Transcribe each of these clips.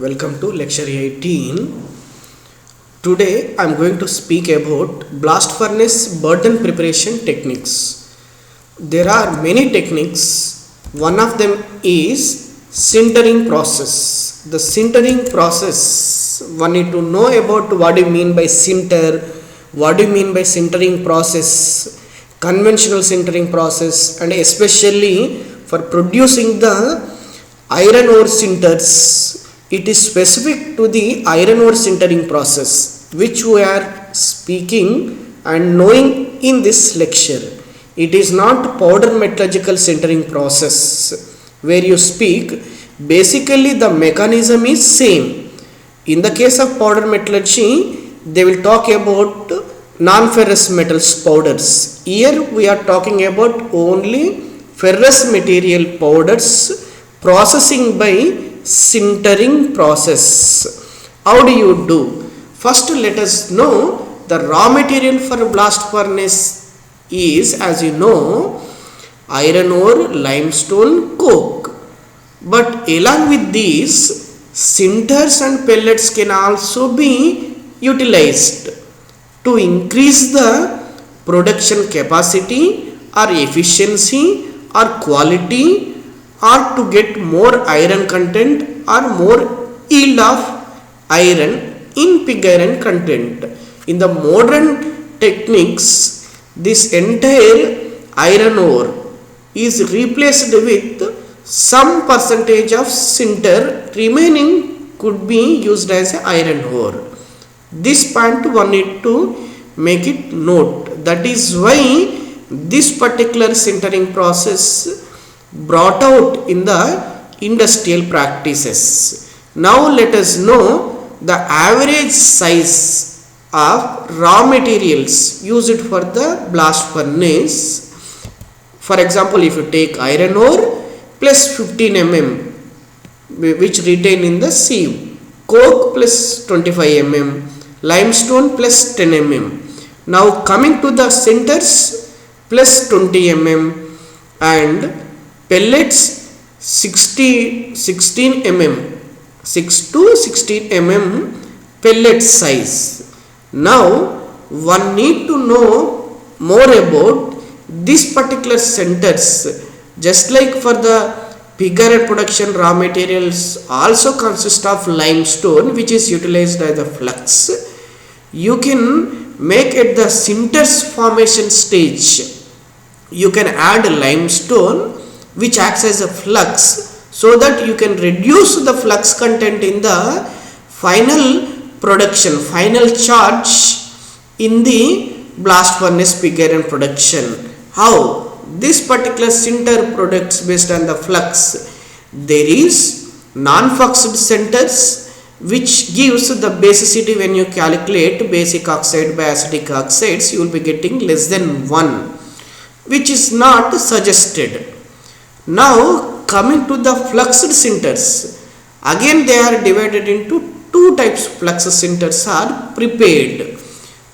Welcome to lecture 18. Today I am going to speak about blast furnace burden preparation techniques. There are many techniques. One of them is sintering process. The sintering process, one need to know about what do you mean by sinter, what do you mean by sintering process, conventional sintering process, and especially for producing the iron ore sinters. It is specific to the iron ore sintering process which we are speaking and knowing in this lecture. It is not powder metallurgical sintering process where you speak. Basically the mechanism is same. In the case of powder metallurgy, they will talk about non-ferrous metals powders. Here we are talking about only ferrous material powders processing by sintering process. How do you do? First let us know the raw material for blast furnace is, as you know, iron ore, limestone, coke. But along with these, sinters and pellets can also be utilized to increase the production capacity or efficiency or quality, or to get more iron content or more yield of iron in pig iron content. In the modern techniques, this entire iron ore is replaced with some percentage of sinter, remaining could be used as iron ore. This point one need to make it note. That is why this particular sintering process brought out in the industrial practices. Now let us know the average size of raw materials used for the blast furnace. For example, if you take iron ore plus 15 mm which retain in the sieve, coke plus 25 mm, limestone plus 10 mm. Now coming to the sinters plus 20 mm and pellets 16 mm, 6 to 16 mm pellet size. Now one need to know more about this particular sinters. Just like for the pig iron production, raw materials also consist of limestone which is utilized as a flux. You can make at the sinters formation stage, you can add limestone which acts as a flux, so that you can reduce the flux content in the final production, final charge in the blast furnace pig iron production. How? This particular sinter products based on the flux. There is non-fluxed sinters which gives the basicity. When you calculate basic oxide by acidic oxides, you will be getting less than 1, which is not suggested. Now coming to the fluxed sinters, again they are divided into two types. Fluxed sinters are prepared.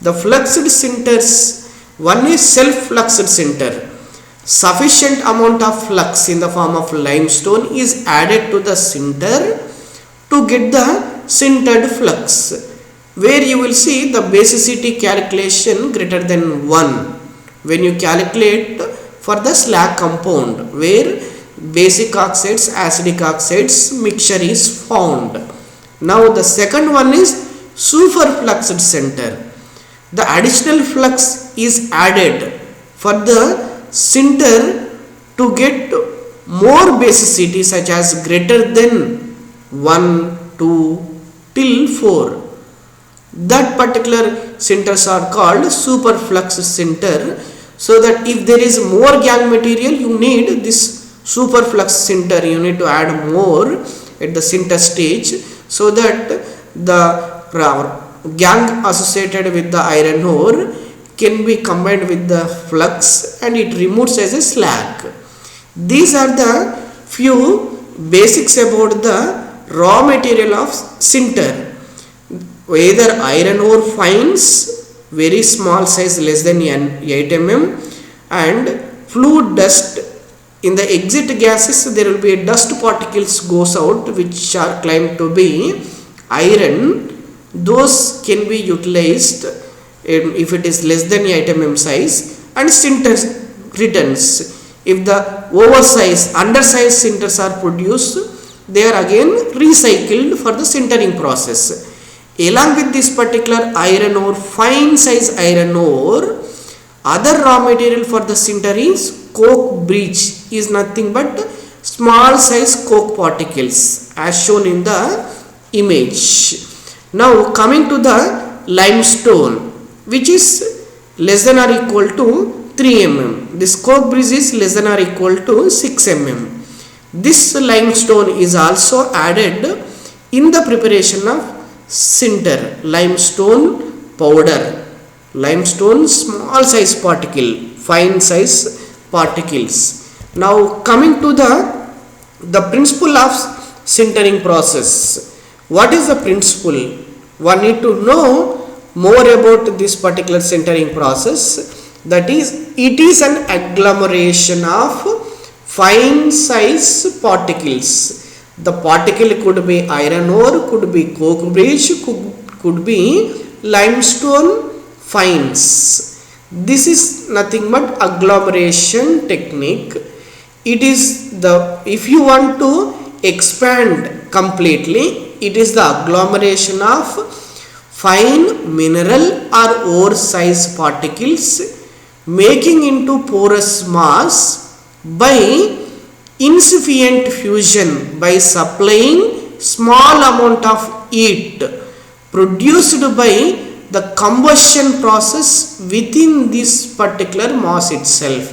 The fluxed sinters, one is self-fluxed sinter. Sufficient amount of flux in the form of limestone is added to the sinter to get the sintered flux, where you will see the basicity calculation greater than 1 when you calculate for the slag compound, where basic oxides, acidic oxides mixture is found. Now the second one is superfluxed sinter. The additional flux is added for the sinter to get more basicity, such as greater than 1, 2 till 4. That particular sinters are called superfluxed sinter. So that if there is more gangue material, you need this superflux sinter, you need to add more at the sinter stage, so that the gangue associated with the iron ore can be combined with the flux and it removes as a slag. These are the few basics about the raw material of sinter. Either iron ore fines, very small size less than 8 mm, and flue dust In the exit gases, there will be a dust particles goes out, which are claimed to be iron. Those can be utilized if it is less than atom m size, and sinters returns. If the oversized, undersized sinters are produced, they are again recycled for the sintering process. Along with this particular iron ore, fine size iron ore, other raw material for the sinter is coke breach, is nothing but small size coke particles as shown in the image. Now coming to the limestone, which is less than or equal to 3 mm. This coke breach is less than or equal to 6 mm. This limestone is also added in the preparation of sinter, limestone powder. Limestone small size particle, fine size particles. Now coming to the principle of sintering process. What is the principle? One need to know more about this particular sintering process. That is, it is an agglomeration of fine size particles. The particle could be iron ore, could be coke breach, could be limestone fines. This is nothing but agglomeration technique. It is the, if you want to expand completely, it is the agglomeration of fine mineral or ore size particles making into porous mass by incipient fusion, by supplying small amount of heat produced by the combustion process within this particular mass itself,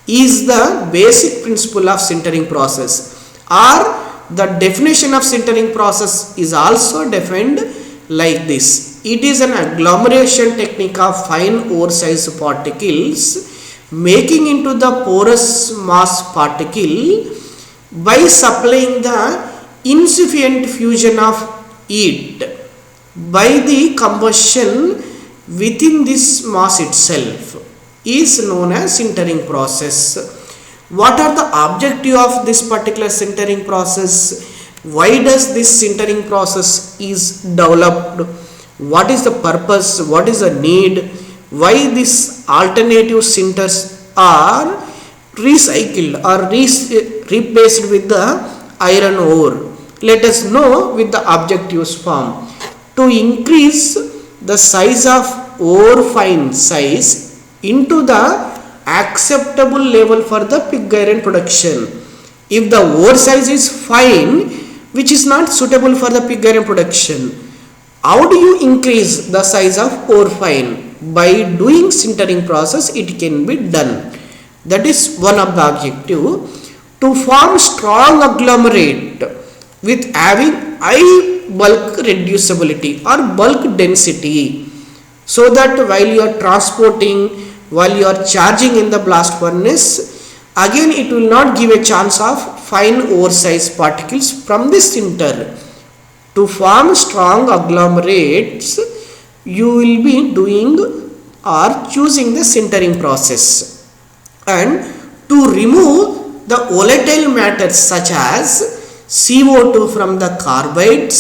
is the basic principle of sintering process. Or the definition of sintering process is also defined like this. It is an agglomeration technique of fine ore size particles making into the porous mass particle by supplying the incipient fusion of heat by the combustion within this mass itself is known as sintering process. What are the objective of this particular sintering process? Why does this sintering process is developed? What is the purpose? What is the need? Why these alternative sinters are recycled or replaced with the iron ore? Let us know with the objectives form. To increase the size of ore fine size into the acceptable level for the pig iron production. If the ore size is fine, which is not suitable for the pig iron production, how do you increase the size of ore fine? By doing sintering process, it can be done. That is one of the objective. To form strong agglomerate with having high bulk reducibility or bulk density, so that while you are transporting, while you are charging in the blast furnace, again it will not give a chance of fine ore size particles from the sinter. To form strong agglomerates, you will be doing or choosing the sintering process. And to remove the volatile matters such as CO2 from the carbides,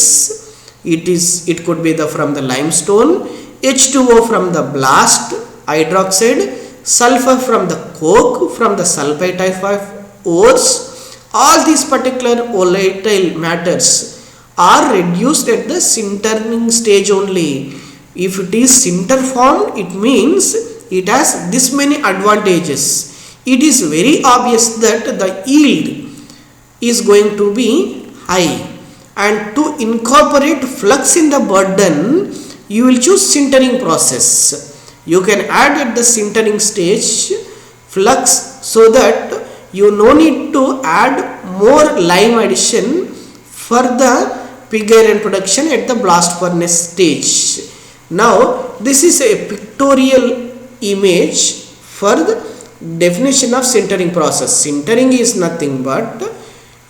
it could be from the limestone, H2O from the blast hydroxide, sulfur from the coke, from the sulfite type of ores. All these particular volatile matters are reduced at the sintering stage only. If it is sinter formed, it means it has this many advantages. It is very obvious that the yield is going to be high, and to incorporate flux in the burden, you will choose sintering process. You can add at the sintering stage flux, so that you no need to add more lime addition for the pig iron production at the blast furnace stage. Now this is a pictorial image for the definition of sintering process. Sintering is nothing but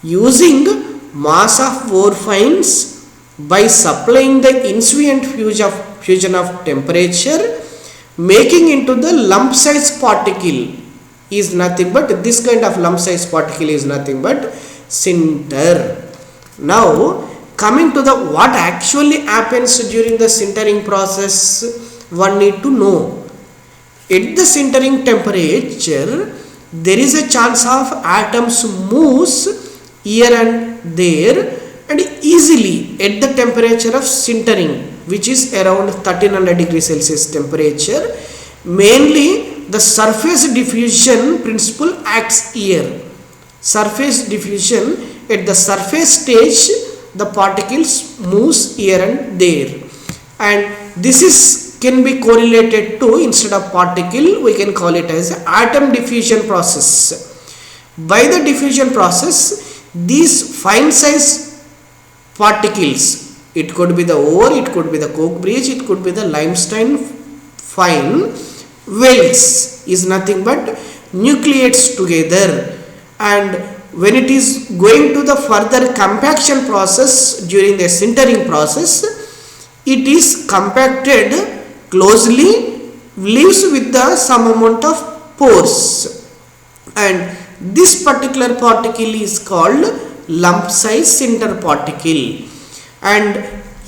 using mass of ore fines by supplying the incipient fusion of temperature, making into the lump size particle is nothing but this kind of lump size particle is nothing but sinter. Now coming to the what actually happens during the sintering process, one need to know. At the sintering temperature, there is a chance of atoms moves here and there and easily at the temperature of sintering, which is around 1300 degrees Celsius temperature. Mainly the surface diffusion principle acts here. Surface diffusion, at the surface stage the particles moves here and there, and this is can be correlated to, instead of particle we can call it as atom diffusion process. By the diffusion process, these fine size particles, it could be the ore, it could be the coke bridge, it could be the limestone fine, welds is nothing but nucleates together, and when it is going to the further compaction process during the sintering process, it is compacted closely, leaves with the some amount of pores, and this particular particle is called lump size sinter particle. And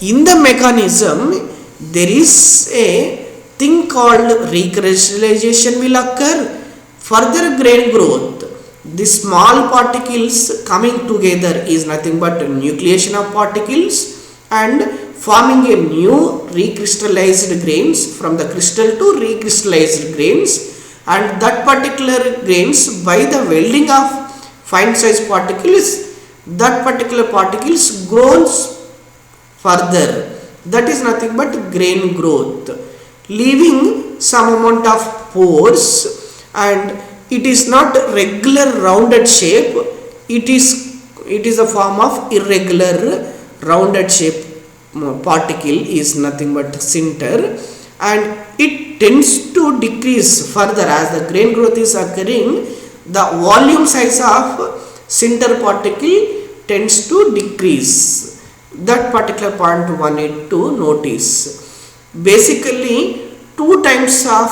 in the mechanism there is a thing called recrystallization will occur, further grain growth. The small particles coming together is nothing but nucleation of particles and forming a new recrystallized grains, from the crystal to recrystallized grains, and that particular grains, by the welding of fine size particles, that particular particles grows further, that is nothing but grain growth, leaving some amount of pores, and it is not regular rounded shape, it is a form of irregular rounded shape particle is nothing but sinter, and it tends to decrease further as the grain growth is occurring. The volume size of sinter particle tends to decrease. That particular point one need to notice. Basically, two types of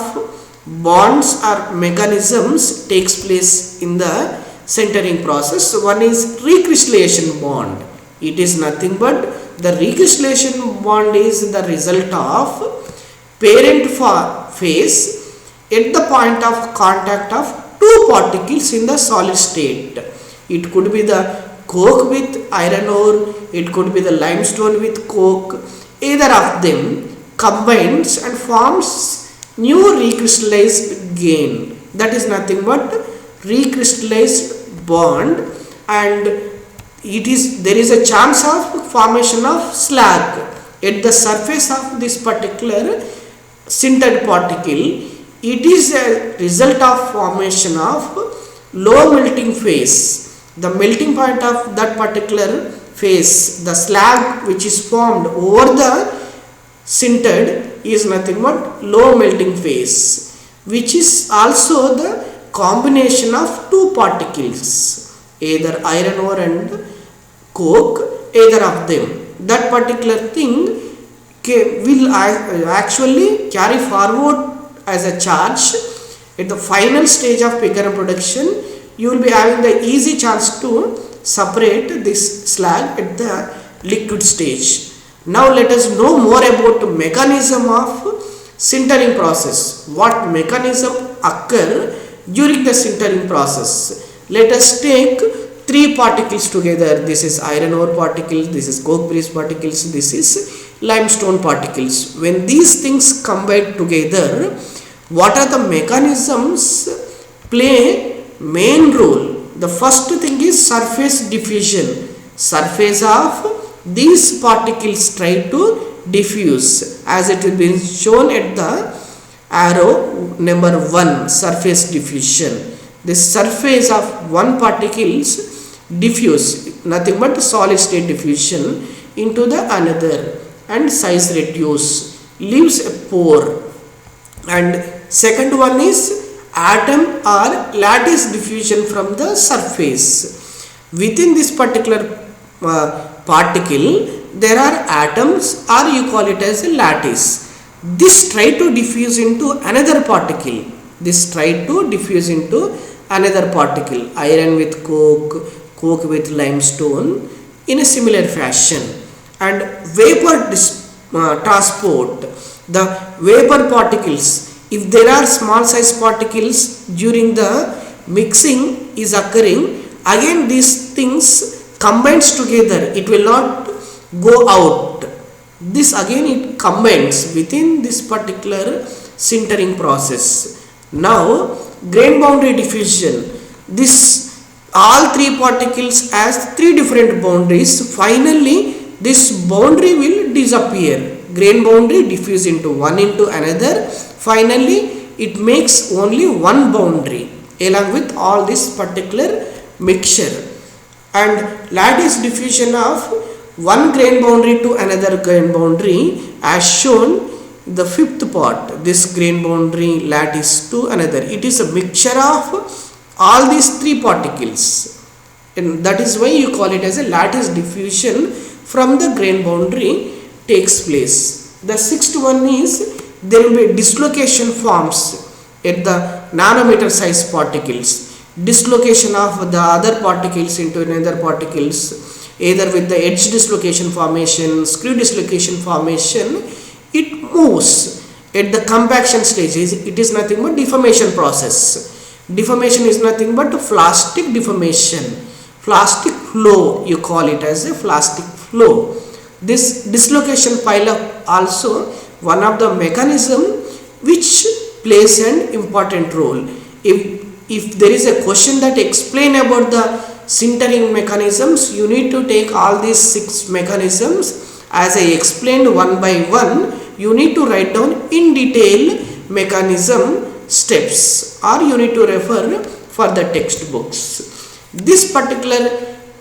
bonds or mechanisms takes place in the sintering process. One is recrystallization bond. It is nothing but the recrystallization bond is the result of parent phase at the point of contact of two particles in the solid state. It could be the coke with iron ore, it could be the limestone with coke. Either of them combines and forms new recrystallized grain. That is nothing but recrystallized bond, and there is a chance of formation of slag at the surface of this particular sintered particle. It is a result of formation of low melting phase. The melting point of that particular phase, the slag which is formed over the sintered, is nothing but low melting phase, which is also the combination of two particles, either iron ore and coke, either of them. That particular thing will actually carry forward as a charge. At the final stage of pig iron production, you will be having the easy chance to separate this slag at the liquid stage. Now let us know more about the mechanism of sintering process. What mechanism occur during the sintering process? Let us take three particles together. This is iron ore particles, this is coke bridge particles, this is limestone particles. When these things combine together, what are the mechanisms play main role? The first thing is surface diffusion. Surface of these particles try to diffuse, as it will be shown at the arrow number 1, surface diffusion. This surface of one particles diffuse, nothing but solid state diffusion into the another, and size reduce, leaves a pore. And second one is atom or lattice diffusion from the surface. Within this particular particle there are atoms, or you call it as a lattice. This try to diffuse into another particle. This try to diffuse into another particle, iron with coke with limestone, in a similar fashion. And vapor transport, the vapor particles, if there are small size particles during the mixing is occurring, again these things combines together, it will not go out. This again it combines within this particular sintering process. Now grain boundary diffusion, this all three particles has three different boundaries, finally this boundary will disappear, grain boundary diffuse into one into another, finally it makes only one boundary along with all this particular mixture. And lattice diffusion of one grain boundary to another grain boundary as shown the fifth part, this grain boundary lattice to another, it is a mixture of all these three particles, and that is why you call it as a lattice diffusion from the grain boundary takes place. The sixth one is there will be dislocation forms at the nanometer size particles, dislocation of the other particles into another particles, either with the edge dislocation formation, screw dislocation formation, it moves at the compaction stage. It is nothing but deformation process. Deformation is nothing but plastic deformation, plastic flow, you call it as a plastic flow. This dislocation pile up also one of the mechanism which plays an important role. If there is a question that explain about the sintering mechanisms, you need to take all these 6 mechanisms as I explained one by one. You need to write down in detail mechanism steps, or you need to refer for the textbooks. This particular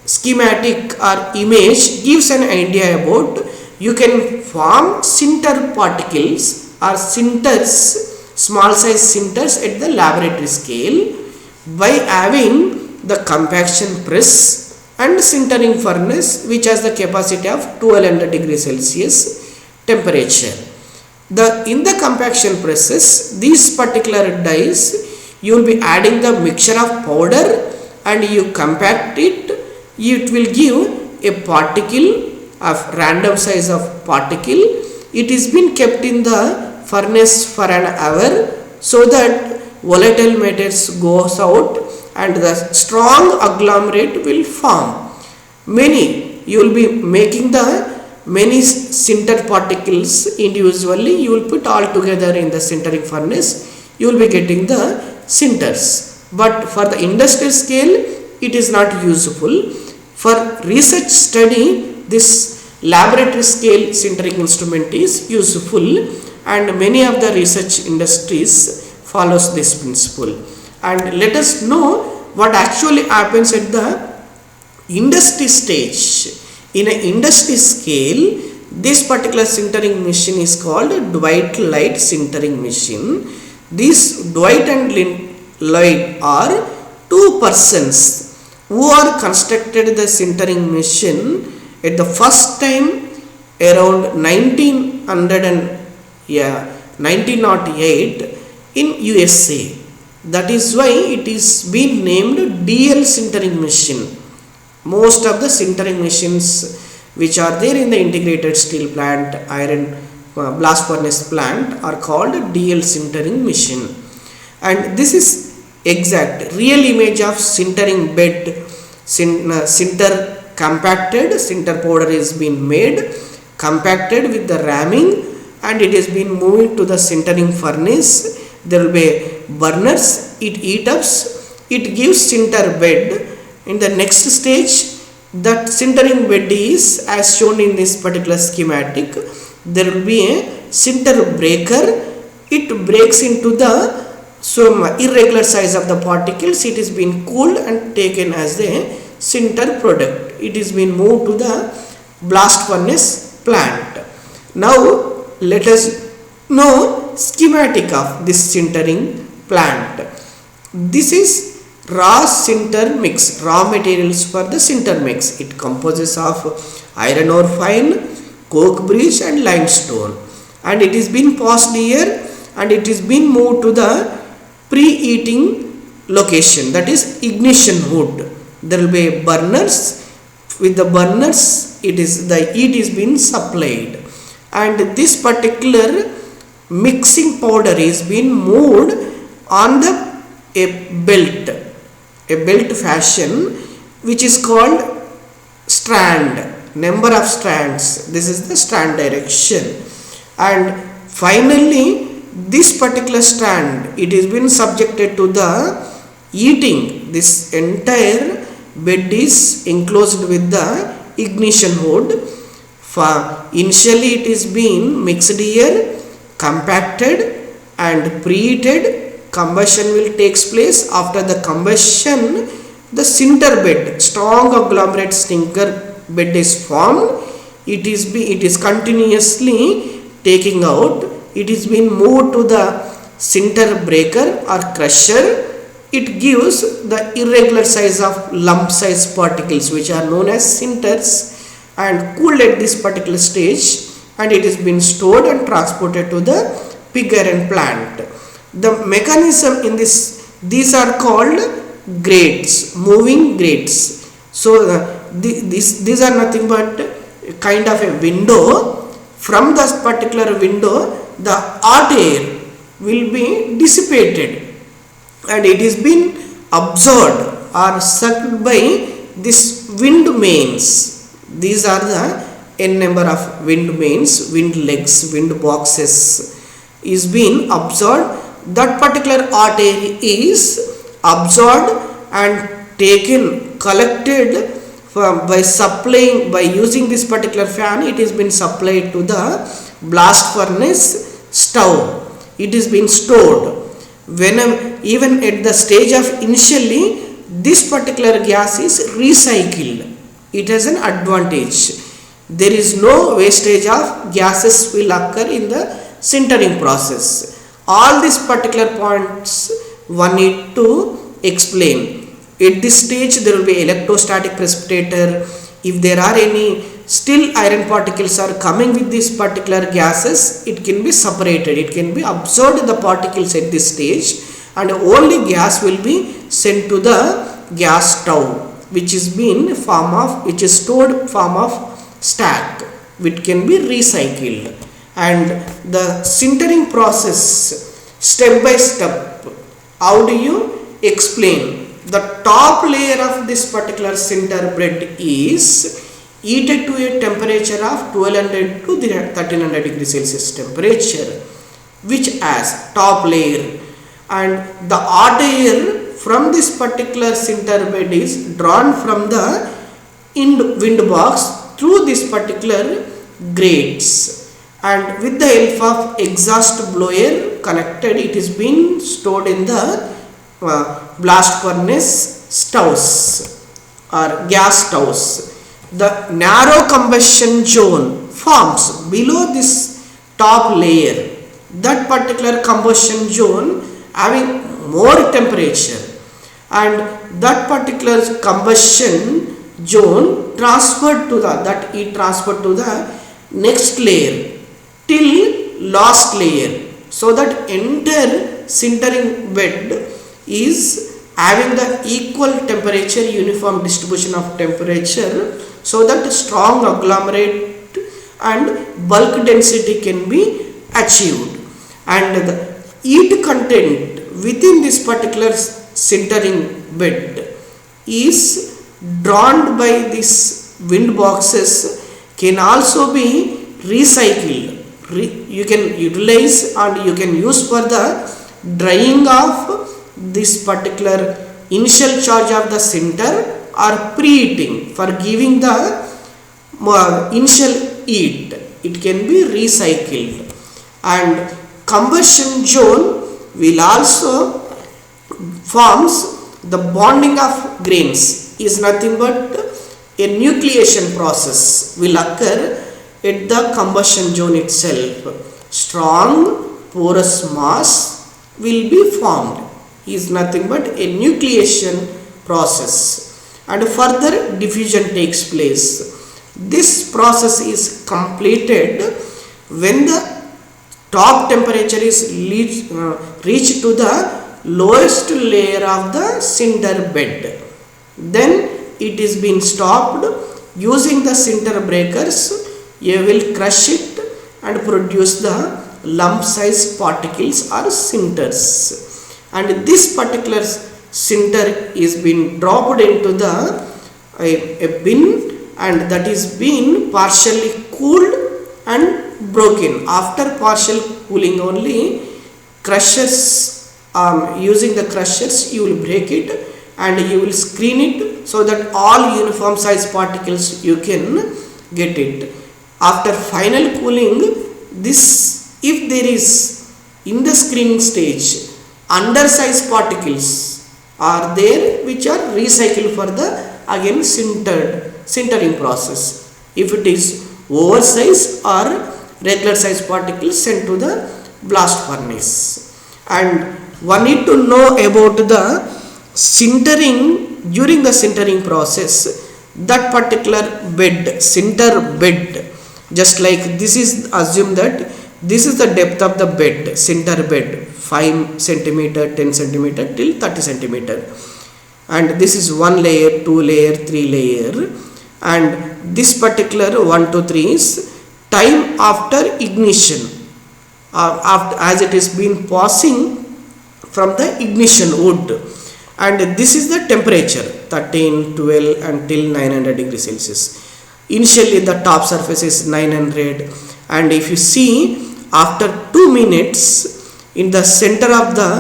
schematic or image gives an idea about you can form sinter particles or sinters, small size sinters at the laboratory scale by having the compaction press and sintering furnace which has the capacity of 1200 degrees Celsius temperature. In the compaction presses, these particular dyes, you will be adding the mixture of powder and you compact it. It will give a particle of random size of particle. It is been kept in the furnace for an hour so that volatile matters goes out and the strong agglomerate will form. You will be making the many sinter particles individually, you will put all together in the sintering furnace, you will be getting the sinters. But for the industrial scale, it is not useful. For research study, this laboratory scale sintering instrument is useful, and many of the research industries follows this principle. And let us know what actually happens at the industry stage. In an industry scale, this particular sintering machine is called Dwight Light sintering machine. These Dwight and Lloyd are two persons who are constructed the sintering machine at the first time around 1908 in USA. That is why it is been named DL sintering machine. Most of the sintering machines which are there in the integrated steel plant, iron blast furnace plant are called DL sintering machine. And this is exact real image of sintering bed. Sinter compacted, sinter powder is being made, compacted with the ramming, and it is being moved to the sintering furnace. There will be burners, it heats up, it gives sinter bed. In the next stage, that sintering bed is as shown in this particular schematic. There will be a sinter breaker. It breaks into the irregular size of the particles. It is being cooled and taken as a sinter product. It is being moved to the blast furnace plant. Now let us know schematic of this sintering plant. This is raw sinter mix, raw materials for the sinter mix. It composes of iron ore fine, coke bridge and limestone, and it is been passed here and it is been moved to the preheating location, that is ignition hood. There will be burners. With the burners, the heat is being supplied, and this particular mixing powder is being moved on a belt fashion, which is called strand, number of strands. This is the strand direction, and finally this particular strand, it is been subjected to the heating. This entire bed is enclosed with the ignition hood. Initially it is being mixed here, compacted and preheated. Combustion will takes place. After the combustion, the sinter bed, strong agglomerate sinter bed is formed. It is continuously taking out. It is being moved to the sinter breaker or crusher. It gives the irregular size of lump size particles, which are known as sinters, and cooled at this particular stage, and it is being stored and transported to the pig iron plant. The mechanism in these are called grates, moving grates. So these are nothing but kind of a window. From this particular window, the hot air will be dissipated, and it is being absorbed or sucked by this wind mains. These are the n number of wind mains, wind legs, wind boxes is being absorbed. That particular hot air is absorbed and taken, collected by using this particular fan. It is been supplied to the blast furnace stove. It is been stored. Even at the stage of initially, this particular gas is recycled. It has an advantage. There is no wastage of gases will occur in the sintering process. All these particular points one need to explain. At this stage, there will be electrostatic precipitator. If there are any still iron particles are coming with these particular gases, it can be separated. It can be absorbed the particles at this stage, and only gas will be sent to the gas stove, which is stored form of stack, which can be recycled. And the sintering process, step by step, how do you explain? The top layer of this particular sinter bed is heated to a temperature of 1200 to 1300 degrees Celsius temperature, which has top layer, and the hot air from this particular sinter bed is drawn from the wind box through this particular grates, and with the help of exhaust blower connected, it is being stored in the blast furnace stoves or gas stoves. The narrow combustion zone forms below this top layer. That particular combustion zone having more temperature, and that particular combustion zone transferred to the next layer till last layer, so that entire sintering bed is having the equal temperature, uniform distribution of temperature, so that strong agglomerate and bulk density can be achieved, and the heat content within this particular sintering bed is drawn by these wind boxes, can also be recycled. You can utilize and you can use for the drying of this particular initial charge of the sinter, or preheating for giving the initial heat. It can be recycled, and combustion zone will also forms the bonding of grains. Is nothing but a nucleation process will occur at the combustion zone itself. Strong porous mass will be formed. Is nothing but a nucleation process, and further diffusion takes place. This process is completed when the top temperature is reached to the lowest layer of the sinter bed. Then it is been stopped. Using the sinter breakers, you will crush it and produce the lump size particles or sinters. And this particular sinter is been dropped into the a bin, and that is been partially cooled and broken. After partial cooling only, crushers, using the crushers you will break it and you will screen it so that all uniform size particles you can get it. After final cooling, this, if there is in the screening stage undersized particles are there which are recycled for the again sintering process. If it is oversized or regular size particles sent to the blast furnace. And one need to know about the sintering. During the sintering process, that particular bed, sinter bed, just like this is, assume that this is the depth of the bed, sinter bed, 5 centimeter, 10 centimeter till 30 centimeter, and this is 1 layer, 2 layer, 3 layer, and this particular 1 to 3 is time after ignition, after, as it is been passing from the ignition wood, and this is the temperature 13, 12 until 900 degrees Celsius. Initially the top surface is 900, and if you see after 2 minutes in the center of the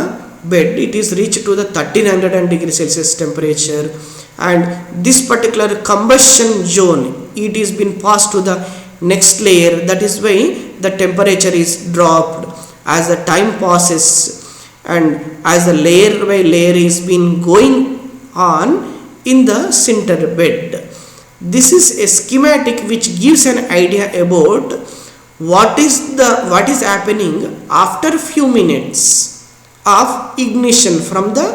bed it is reached to the 1300 degrees Celsius temperature, and this particular combustion zone it is been passed to the next layer. That is why the temperature is dropped as the time passes, and as the layer by layer is been going on in the sinter bed. This is a schematic which gives an idea about what is happening after few minutes of ignition from the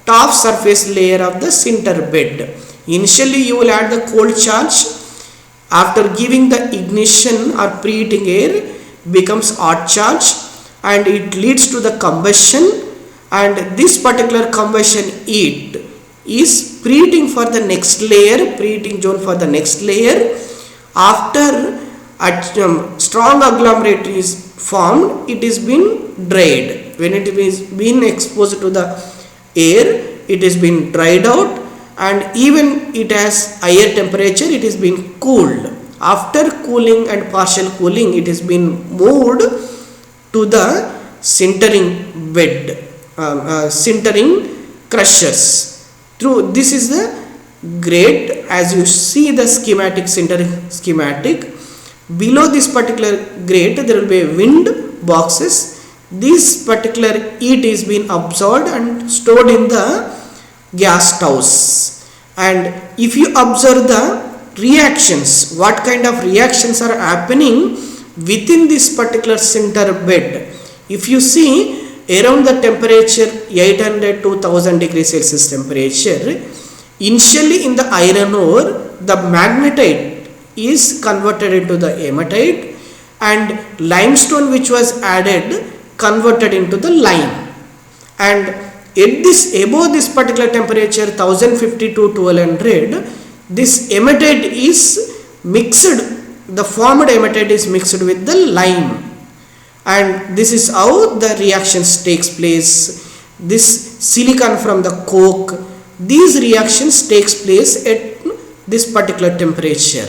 top surface layer of the sinter bed. Initially you will add the cold charge. After giving the ignition or preheating air becomes hot charge, and it leads to the combustion, and this particular combustion heat is preheating for the next layer, preheating zone for the next layer. After strong agglomerate is formed, it is been dried. When it is been exposed to the air, it is been dried out, and even it has higher temperature, it is been cooled. After cooling and partial cooling, it is been moved to the sintering bed, sintering crushers. Through this is the grate, as you see the schematic, sintering schematic. Below this particular grate there will be wind boxes. This particular heat is being absorbed and stored in the gas stoves. And if you observe the reactions, what kind of reactions are happening within this particular sinter bed, if you see around the temperature 800 to 1000 degrees Celsius temperature, initially in the iron ore the magnetite is converted into the hematite, and limestone which was added converted into the lime, and at this above this particular temperature 1050 to 1200, this hematite is mixed, the formed hematite is mixed with the lime, and this is how the reactions takes place. This silicon from the coke, these reactions takes place at this particular temperature.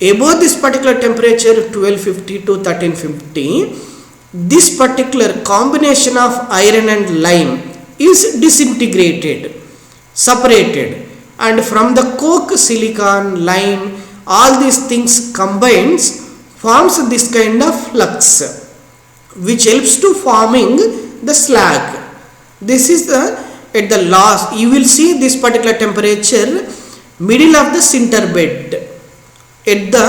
Above this particular temperature 1250 to 1350, this particular combination of iron and lime is disintegrated, separated, and from the coke, silicon, lime, all these things combines forms this kind of flux which helps to forming the slag. This is the, at the last you will see this particular temperature middle of the sinter bed at the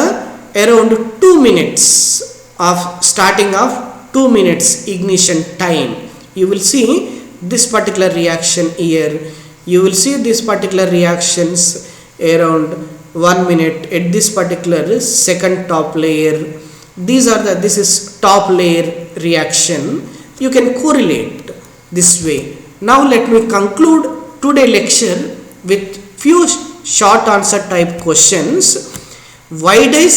around 2 minutes of starting of 2 minutes ignition time. You will see this particular reaction here. You will see this particular reactions around 1 minute at this particular second top layer. These are the, this is top layer reaction. You can correlate this way. Now let me conclude today's lecture with few short answer type questions. Why does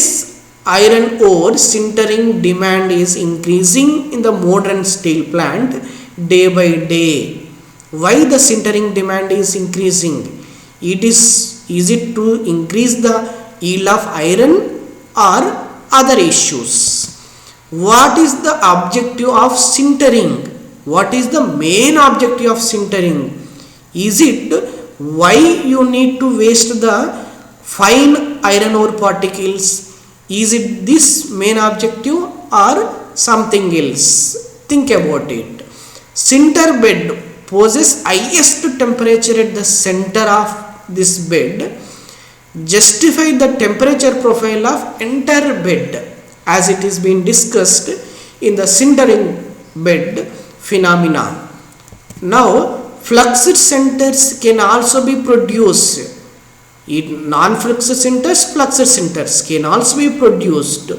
iron ore sintering demand is increasing in the modern steel plant day by day? Why the sintering demand is increasing? Is it to increase the yield of iron or other issues? What is the objective of sintering? What is the main objective of sintering? Is it why you need to waste the fine iron ore particles? Is it this main objective or something else? Think about it. Sinter bed poses highest temperature at the center of this bed. Justify the temperature profile of entire bed as it is being discussed in the sintering bed phenomena. Now, fluxed sinters can also be produced. Non-fluxed sinters, fluxed sinters can also be produced.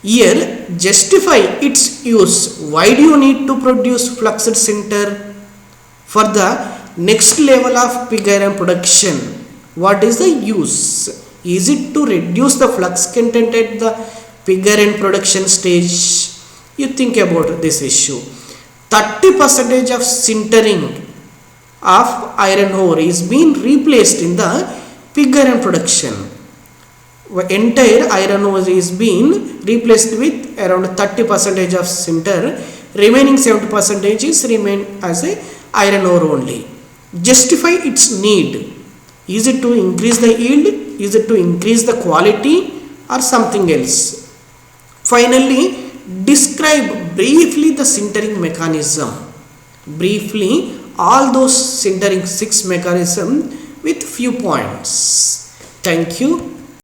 Here, justify its use. Why do you need to produce fluxed sinter? For the next level of pig iron production, what is the use? Is it to reduce the flux content at the pig iron production stage? You think about this issue. 30% of sintering of iron ore is being replaced in the pig iron production. Entire iron ore is being replaced with around 30% of sinter. Remaining 70% is remain as a iron ore only. Justify its need. Is it to increase the yield? Is it to increase the quality or something else? Finally, describe briefly the sintering mechanism. Briefly all those sintering 6 mechanism with few points. Thank you.